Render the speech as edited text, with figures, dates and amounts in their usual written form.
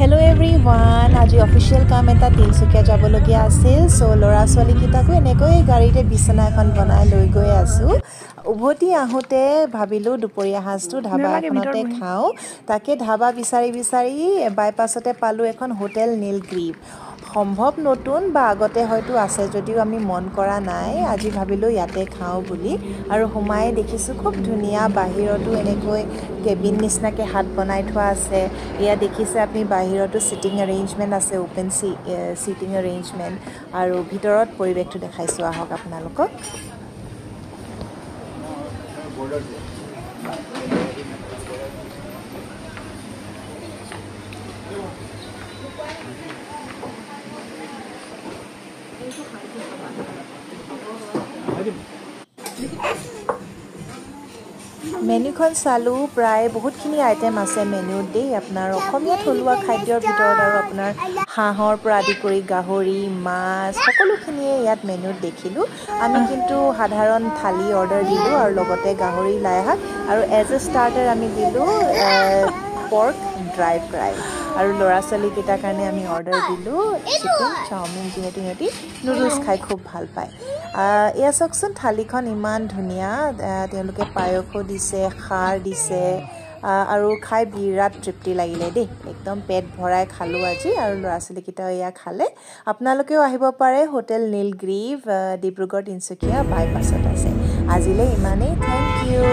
Hello everyone, আজি official কাম এটা তিনচুকীয়া যাবলগীয়া আছিল সো লৰা ছোৱালী কিটাকো এনেকৈ গাড়ীতে বিছনা এখন বনাই লৈ গৈ আছো উভতি আহোতে ভাবিলো দুপৰীয়া হাজটো ধাবা এখনতে খাও তাকে ধাবা বিচাৰি বিচাৰি বাইপাছতে পালো এখন হোটেল নীলগ্ৰীভ সম্ভৱ নতুন বা আগতে হয়তো আছে যদিও আমি মন কৰা নাই আজি ভাবিলো ইয়াতে খাও বুলি আৰু হুমাই দেখিছো খুব ধুনিয়া বাহিৰতো এনেকৈ কেবিন নিচিনাকে হাত বনাই থোৱা আছে ইয়া দেখিছে আপুনি বাহিৰতো সিটিং অ্যাৰেঞ্জমেন্ট আছে ওপেন সিটিং অ্যাৰেঞ্জমেন্ট আৰু ভিতৰত পৰিবেশটো দেখাইছো আহক আপোনালোকক মেনুখন চালু প্ৰায় বহুতখিনি আইটেম আছে মেনুত দেই আপোনাৰ অসমীয়া থলুৱা খাদ্যৰ ভিতৰত আৰু আপোনাৰ হাঁহৰ পৰা আদি কৰি গাহৰি মাছ সকলোখিনিয়ে ইয়াত মেনুত দেখিলো আমি কিন্তু সাধাৰণ থালি অৰ্ডাৰ দিলো আৰু লগতে গাহৰি লাই শাক আৰু এজ এ ষ্টাৰ্টাৰ আমি দিলো পৰ্ক ড্ৰাই ফ্ৰাই আৰু লৰা ছোৱালী কিটাৰ কাৰণে আমি অৰ্ডাৰ দিলো চিকেন চাওমিন যেহেতু সিহঁতি নুডলছ খাই খুব ভাল পায় এয়া চাওকচোন থালিখন ইমান ধুনীয়া তেওঁলোকে পায়সো দিছে খাৰ দিছে আৰু খাই বিৰাট তৃপ্তি লাগিলে দেই একদম পেট ভৰাই খালো আজি আৰু লৰা ছোৱালী কিটা এয়া খালে আপোনালোকেও আহিব পাৰে হোটেল নীলগ্ৰীভ ডিব্ৰুগড় তিনচুকীয়া বাইপাছত আছে আজিলৈ ইমানেই থ্যাংক ইউ